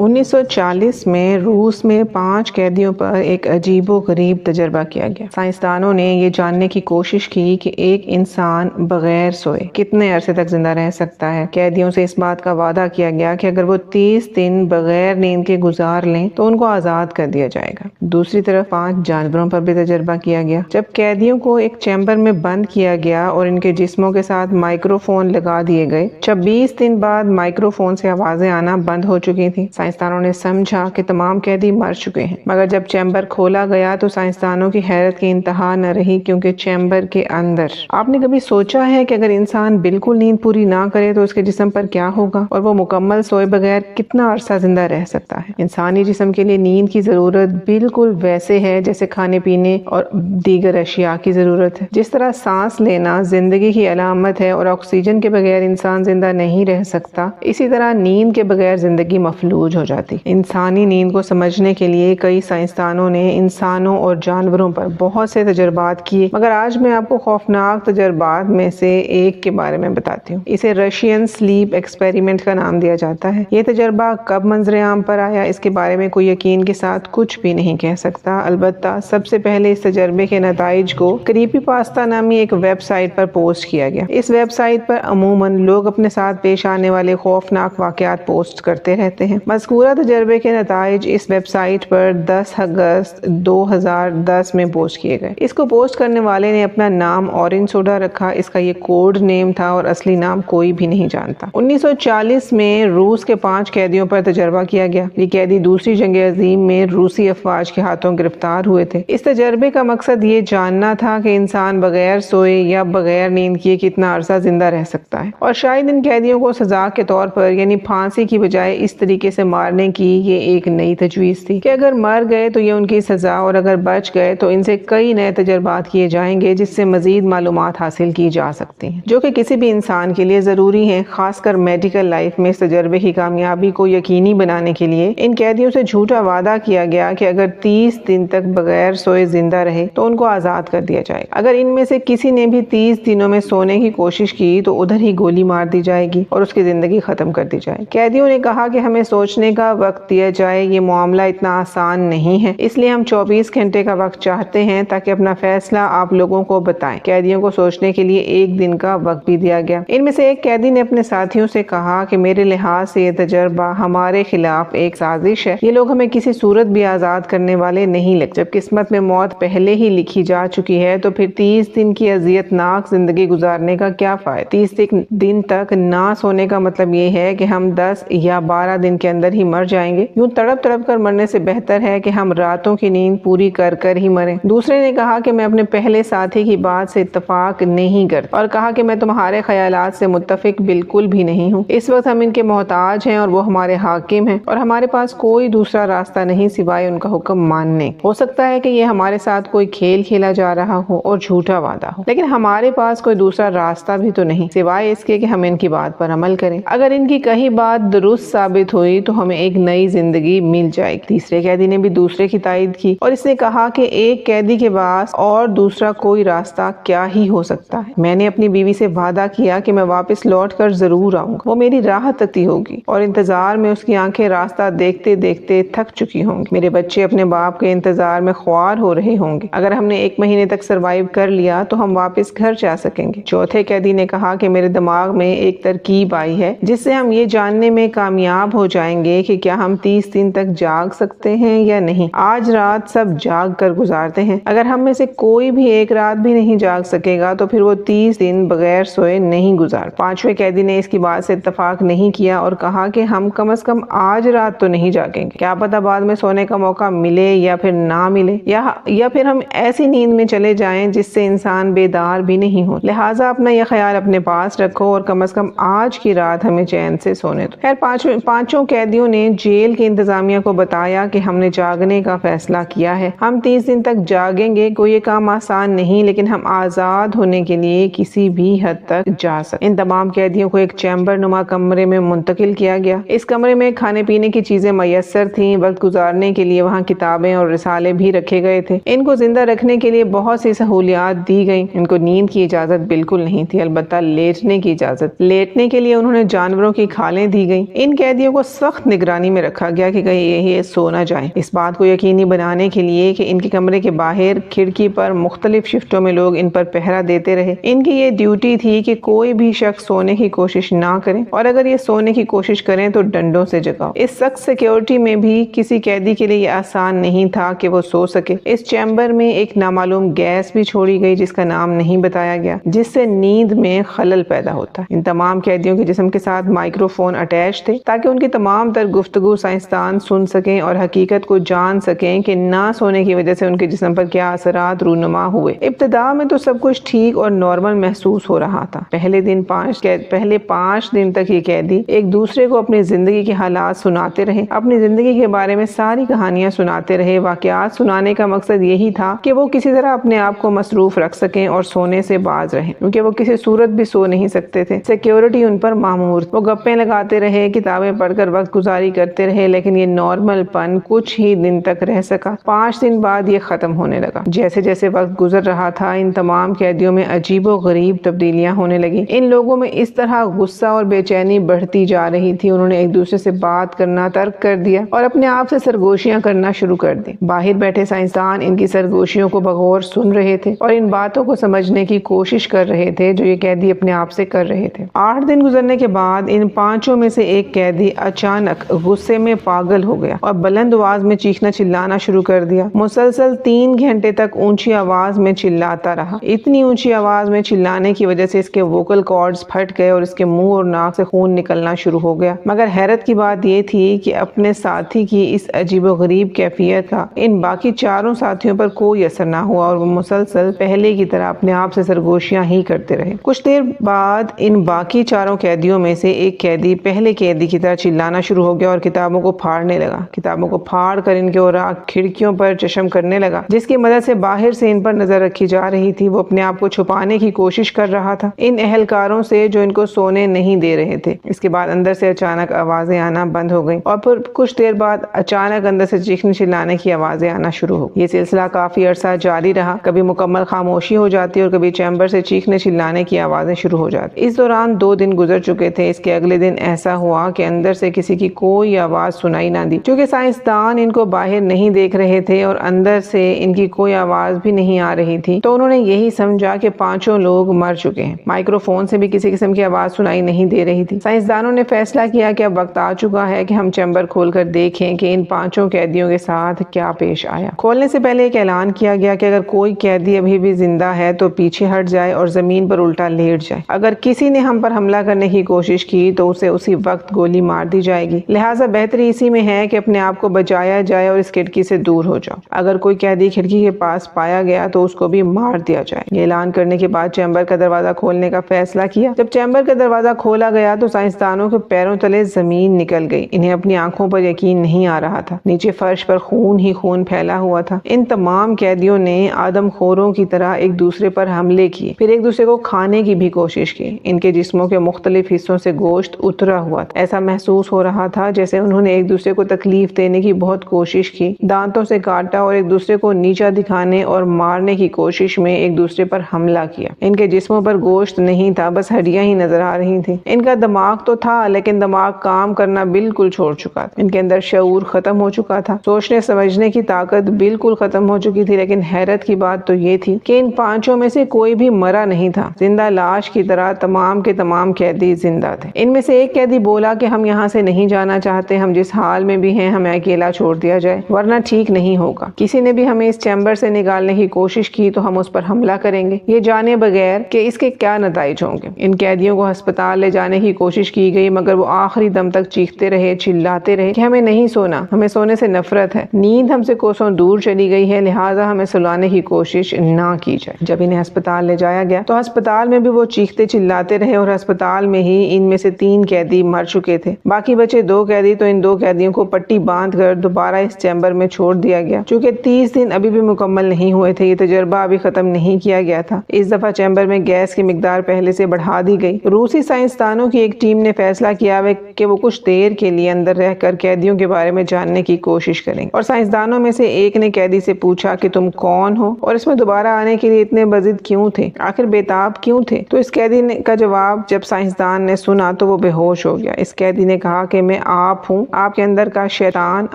1940 में रूस में 5 कैदियों पर एक अजीबोगरीब तजर्बा किया गया। साइंसदानों ने ये जानने की कोशिश की कि एक इंसान बगैर सोए कितने अरसे तक जिंदा रह सकता है। कैदियों से इस बात का वादा किया गया कि अगर वो 30 दिन बगैर नींद के गुजार लें तो उनको आज़ाद कर दिया जाएगा। दूसरी तरफ 5 जानवरों पर भी तजर्बा किया गया। जब कैदियों को एक चैम्बर में बंद किया गया और इनके जिस्मों के साथ माइक्रोफोन लगा दिए गए, 26 दिन बाद माइक्रोफोन से आवाजें आना बंद हो चुकी थी। साइंसदानों ने समझा कि तमाम कैदी मर चुके हैं, मगर जब चैम्बर खोला गया तो साइंसदानों की हैरत की इंतहा न रही, क्योंकि चैम्बर के अंदर आपने कभी सोचा है कि अगर इंसान बिल्कुल नींद पूरी ना करे तो उसके जिस्म पर क्या होगा और वो मुकम्मल सोए बगैर कितना अरसा जिंदा रह सकता है। इंसानी जिस्म के लिए नींद की जरूरत बिल्कुल वैसे है जैसे खाने पीने और दीगर अशिया की जरूरत है। जिस तरह सांस लेना जिंदगी की अलामत है और ऑक्सीजन के बगैर इंसान जिंदा नहीं रह सकता, इसी तरह नींद के बगैर जिंदगी मफलूज हो जाती। इंसानी नींद को समझने के लिए कई साइंसदानों ने इंसानों और जानवरों पर बहुत से तजर्बात किए, मगर आज मैं आपको खौफनाक तजर्बात में से एक के बारे में बताती हूँ। इसे रशियन स्लीप एक्सपेरिमेंट का नाम दिया जाता है। ये तजर्बा कब मंजरे आम पर आया, इसके बारे में कोई यकीन के साथ कुछ भी नहीं कह सकता। अलबत्ता सबसे पहले इस तजर्बे के नताइज को क्रीपीपास्ता नामी एक वेबसाइट पर पोस्ट किया गया। इस वेबसाइट पर अमूमन लोग अपने साथ पेश आने वाले खौफनाक वाकयात पोस्ट करते रहते हैं। मज़कूरा तजर्बे के नताइज इस वेबसाइट पर 10 अगस्त 2010 में पोस्ट किए गए। इसको पोस्ट करने वाले ने अपना नाम ऑरेंज सोडा रखा। इसका ये कोड नेम था और असली नाम कोई भी नहीं जानता। 1940 में रूस के 5 कैदियों पर तजर्बा किया गया। ये कैदी दूसरी जंग अजीम में रूसी अफवाज के हाथों गिरफ्तार हुए थे। इस तजर्बे का मकसद ये जानना था कि इंसान बगैर सोए या बगैर नींद किए कितना अरसा जिंदा रह सकता है, और शायद इन कैदियों को सजा के तौर पर यानी फांसी की बजाय इस तरीके से मारने की ये एक नई तजवीज़ थी कि अगर मर गए तो ये उनकी सजा और अगर बच गए तो इनसे कई नए तजर्बात किए जाएंगे जिससे मजीद मालूमात हासिल की जा सकती हैं, जो कि किसी भी इंसान के लिए ज़रूरी हैं। खासकर मेडिकल लाइफ में इस तजर्बे की कामयाबी को यकीनी बनाने के लिए इन कैदियों से झूठा वादा किया गया कि अगर 30 दिन तक बगैर सोए जिंदा रहे तो उनको आज़ाद कर दिया जाएगा। अगर इनमें से किसी ने भी 30 दिनों में सोने की कोशिश की तो उधर ही गोली मार दी जाएगी और उसकी जिंदगी खत्म कर दी जाएगी। कैदियों ने कहा कि हमें सोचने का वक्त दिया जाए, ये मामला इतना आसान नहीं है, इसलिए हम 24 घंटे का वक्त चाहते हैं ताकि अपना फैसला आप लोगों को बताएं। कैदियों को सोचने के लिए 1 दिन का वक्त भी दिया गया। इनमें से एक कैदी ने अपने साथियों से कहा कि मेरे लिहाज से ये तजर्बा हमारे खिलाफ एक साजिश है। ये लोग हमें किसी सूरत भी आजाद करने वाले नहीं लगते। जब किस्मत में मौत पहले ही लिखी जा चुकी है तो फिर 30 दिन की अजियतनाक जिंदगी गुजारने का क्या फायदा। 30 दिन तक ना सोने का मतलब ये है कि हम 10 या 12 दिन के अंदर ही मर जाएंगे। यूं तड़प तड़प कर मरने से बेहतर है कि हम रातों की नींद पूरी कर कर ही मरें। दूसरे ने कहा कि मैं अपने पहले साथी की बात से इत्तेफाक नहीं करता और कहा कि मैं तुम्हारे ख्यालात से मुत्तफिक बिल्कुल भी नहीं हूँ। इस वक्त हम इनके मोहताज हैं और वो हमारे हाकिम हैं और हमारे पास कोई दूसरा रास्ता नहीं सिवाय उनका हुक्म मानने। हो सकता है कि ये हमारे साथ कोई खेल खेला जा रहा हो और झूठा वादा हो, लेकिन हमारे पास कोई दूसरा रास्ता भी तो नहीं सिवाय इसके कि हम इनकी बात पर अमल करें। अगर इनकी कही बात दुरुस्त साबित हुई तो हमें एक नई जिंदगी मिल जाएगी। तीसरे कैदी ने भी दूसरे की तायद की और इसने कहा कि एक कैदी के पास और दूसरा कोई रास्ता क्या ही हो सकता है। मैंने अपनी बीवी से वादा किया कि मैं वापस लौट कर जरूर आऊंगा। वो मेरी राह तकती होगी और इंतजार में उसकी आंखें रास्ता देखते देखते थक चुकी होंगी। मेरे बच्चे अपने बाप के इंतजार में ख्वार हो रहे होंगे। अगर हमने 1 महीने तक सरवाइव कर लिया तो हम वापस घर जा सकेंगे। चौथे कैदी ने कहा कि मेरे दिमाग में एक तरकीब आई है जिससे हम ये जानने में कामयाब हो जाएंगे कि क्या हम 30 दिन तक जाग सकते हैं या नहीं। आज रात सब जाग कर गुजारते हैं। अगर हम में से कोई भी एक रात भी नहीं जाग सकेगा तो फिर वो 30 दिन बगैर सोए नहीं गुजार। 5वें कैदी ने इसकी बात से इत्तेफाक नहीं किया और कहा कि हम कम से कम आज रात तो नहीं जागेंगे। क्या पता बाद में सोने का मौका मिले या फिर ना मिले, या फिर हम ऐसी नींद में चले जाएं जिससे इंसान बेदार भी नहीं हो। लिहाजा अपना यह ख्याल अपने पास रखो और कम से कम आज की रात हमें चैन से सोने दो। खैर पांचों कैदियों ने जेल की इंतजामिया को बताया कि हमने जागने का फैसला किया है। हम 30 दिन तक जागेंगे। कोई ये काम आसान नहीं, लेकिन हम आजाद होने के लिए किसी भी हद तक जा सकते। इन तमाम कैदियों को एक चैम्बर नुमा कमरे में मुंतकिल किया गया। इस कमरे में खाने पीने की चीजें मयसर थी। वक्त गुजारने के लिए वहाँ किताबें और रिसाले भी रखे गए थे। इनको जिंदा रखने के लिए बहुत सी सहूलियात दी गई। इनको नींद की इजाजत बिल्कुल नहीं थी, अलबत्ता लेटने की इजाजत। लेटने के लिए उन्होंने जानवरों की खालें दी गई। इन कैदियों को सख्त निगरानी में रखा गया कि कहीं ये सो न जाए। इस बात को यकीनी बनाने के लिए कि इनके कमरे के बाहर खिड़की पर मुख्तलिफ शिफ्टों में लोग इन पर पहरा देते रहे। इनकी ये ड्यूटी थी कि कोई भी शख्स सोने की कोशिश ना करे और अगर ये सोने की कोशिश करें तो डंडों से जगाओ। इस सख्त सिक्योरिटी में भी किसी कैदी के लिए ये आसान नहीं था कि वो सो सके। इस चैम्बर में एक नामालूम गैस भी छोड़ी गई जिसका नाम नहीं बताया गया, जिससे नींद में खलल पैदा होता। इन तमाम कैदियों के जिस्म के साथ माइक्रोफोन अटैच थे ताकि उनकी तमाम तर गुफ्तगू साइंसदान सुन सकें और हकीकत को जान सकें कि ना सोने की वजह से उनके जिस्म पर क्या असरात रूनुमा हुए। इब्तिदा में तो सब कुछ ठीक और नॉर्मल महसूस हो रहा था। पहले 5 दिन तक ये कैदी एक दूसरे को अपनी जिंदगी के हालात सुनाते रहे, अपनी जिंदगी के बारे में सारी कहानियां सुनाते रहे। वाकयात सुनाने का मकसद यही था कि वो किसी तरह अपने आप को मसरूफ रख सकें और सोने से बाज रहें, क्योंकि वो किसी सूरत भी सो नहीं सकते थे। सिक्योरिटी उन पर मामूर। वो गप्पे लगाते रहे, किताबें पढ़कर वक्त गुजारी करते रहे, लेकिन ये नॉर्मलपन कुछ ही दिन तक रह सका। 5 दिन बाद ये खत्म होने लगा। जैसे जैसे वक्त गुजर रहा था, इन तमाम कैदियों में अजीबो गरीब तब्दीलियां होने लगी। इन लोगों में इस तरह गुस्सा और बेचैनी बढ़ती जा रही थी। उन्होंने एक दूसरे से बात करना तर्क कर दिया और अपने आप से सरगोशियां करना शुरू कर दी। बाहर बैठे साइंसदान इनकी सरगोशियों को बगौर सुन रहे थे और इन बातों को समझने की कोशिश कर रहे थे जो ये कैदी अपने आप से कर रहे थे। 8 दिन गुजरने के बाद इन 5 में से एक कैदी अचानक गुस्से में पागल हो गया और बुलंद आवाज में चीखना चिल्लाना शुरू कर दिया। मुसलसल 3 घंटे तक ऊंची आवाज में चिल्लाता रहा। इतनी ऊंची आवाज में चिल्लाने की वजह से इसके वोकल कॉर्ड्स फट गए और इसके मुंह और नाक से खून निकलना शुरू हो गया। मगर हैरत की बात यह थी कि अपने साथी की इस अजीबोगरीब कैफियत का इन बाकी 4 साथियों पर कोई असर ना हुआ और वो मुसलसल पहले की तरह अपने आप से सरगोशियां ही करते रहे। कुछ देर बाद इन बाकी 4 कैदियों में से एक कैदी पहले कैदी की तरह चिल्लाना शुरू हो गया और किताबों को फाड़ने लगा। किताबों को फाड़ कर इनके और खिड़कियों पर चश्म करने लगा, जिसकी मदद से बाहर से इन पर नजर रखी जा रही थी। वो अपने आप को छुपाने की कोशिश कर रहा था इन एहलकारों से जो इनको सोने नहीं दे रहे थे। इसके बाद अंदर से अचानक आवाजें आना बंद हो गई और फिर कुछ देर बाद अचानक अंदर से चीखने चिल्लाने की आवाजें आना शुरू हो। ये सिलसिला काफी अरसा जारी रहा। कभी मुकम्मल खामोशी हो जाती और कभी चैम्बर से चीखने चिल्लाने की आवाजें शुरू हो जाती। इस दौरान 2 दिन गुजर चुके थे। इसके अगले दिन ऐसा हुआ कि अंदर से किसी की कोई आवाज सुनाई ना दी। क्योंकि साइंसदान इनको बाहर नहीं देख रहे थे और अंदर से इनकी कोई आवाज भी नहीं आ रही थी, तो उन्होंने यही समझा कि 5 लोग मर चुके हैं। माइक्रोफोन से भी किसी किस्म की आवाज सुनाई नहीं दे रही थी। साइंसदानों ने फैसला किया कि अब वक्त आ चुका है कि हम चैम्बर खोलकर देखें कि इन 5 कैदियों के साथ क्या पेश आया। खोलने से पहले एक ऐलान किया गया कि अगर कोई कैदी अभी भी जिंदा है तो पीछे हट जाए और जमीन पर उल्टा लेट जाए। अगर किसी ने हम पर हमला करने की कोशिश की तो उसे उसी वक्त गोली मार दी जाएगी। लिहाजा बेहतरी इसी में है कि अपने आप को बचाया जाए और इस खिड़की से दूर हो जाओ। अगर कोई कैदी खिड़की के पास पाया गया तो उसको भी मार दिया जाए। ये ऐलान करने के बाद चैम्बर का दरवाजा खोलने का फैसला किया। जब चैम्बर का दरवाजा खोला गया तो साइंसदानों के पैरों तले जमीन निकल गई। इन्हें अपनी आंखों पर यकीन नहीं आ रहा था। नीचे फर्श पर खून ही खून फैला हुआ था। इन तमाम कैदियों ने आदमखोरों की तरह एक दूसरे पर हमले किए, फिर एक दूसरे को खाने की भी कोशिश की। इनके जिस्मों के मुख्तलिफ हिस्सों से गोश्त उतरा हुआ था। ऐसा महसूस हो रहा था जैसे उन्होंने एक दूसरे को तकलीफ देने की बहुत कोशिश की, दांतों से काटा और एक दूसरे को नीचा दिखाने और मारने की कोशिश में एक दूसरे पर हमला किया। इनके जिस्मों पर गोश्त नहीं था, बस हड्डियां ही नजर आ रही थी। इनका दिमाग तो था लेकिन दिमाग काम करना बिल्कुल छोड़ चुका था। इनके अंदर शऊर खत्म हो चुका था। सोचने समझने की ताकत बिल्कुल खत्म हो चुकी थी। लेकिन हैरत की बात तो ये थी कि इन 5 में से कोई भी मरा नहीं था। जिंदा लाश की तरह तमाम के तमाम कैदी जिंदा थे। इनमें से एक कैदी बोला कि हम यहाँ से नहीं जाना चाहते, हम जिस हाल में भी हैं हमें अकेला छोड़ दिया जाए वरना ठीक नहीं होगा। किसी ने भी हमें इस चैम्बर से निकालने की कोशिश की तो हम उस पर हमला करेंगे, ये जाने बगैर कि इसके क्या नतीजे होंगे। इन कैदियों को अस्पताल ले जाने की कोशिश की गई मगर वो आखिरी दम तक चीखते रहे, चिल्लाते रहे कि हमें नहीं सोना, हमें सोने से नफरत है, नींद हमसे कोसों दूर चली गई है, लिहाजा हमें सुलाने की कोशिश ना की जाए। जब इन्हें अस्पताल ले जाया गया तो अस्पताल में भी वो चीखते चिल्लाते रहे और अस्पताल में ही इनमें से 3 कैदी मर चुके थे। बाकी बचे 2 कैदी, तो इन 2 कैदियों को पट्टी बांध कर दोबारा इस चैम्बर में छोड़ दिया गया। चूंकि 30 दिन अभी भी मुकम्मल नहीं हुए थे, ये तजर्बा अभी खत्म नहीं किया गया था। इस दफा चैम्बर में गैस की मिकदार पहले से बढ़ा दी गई। रूसी साइंसदानों की एक टीम ने फैसला किया कि वो कुछ देर के लिए अंदर रहकर कैदियों के बारे में जानने की कोशिश करेंगे। और साइंसदानों में से एक ने कैदी से पूछा कि तुम कौन हो और इसमें दोबारा आने के लिए इतने बजिद क्यों थे, आखिर बेताब क्यों थे। तो इस कैदी का जवाब जब साइंसदान ने सुना तो वो बेहोश हो गया। इस कैदी ने कहा कि मैं आप हूँ। आपके अंदर का शैतान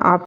आप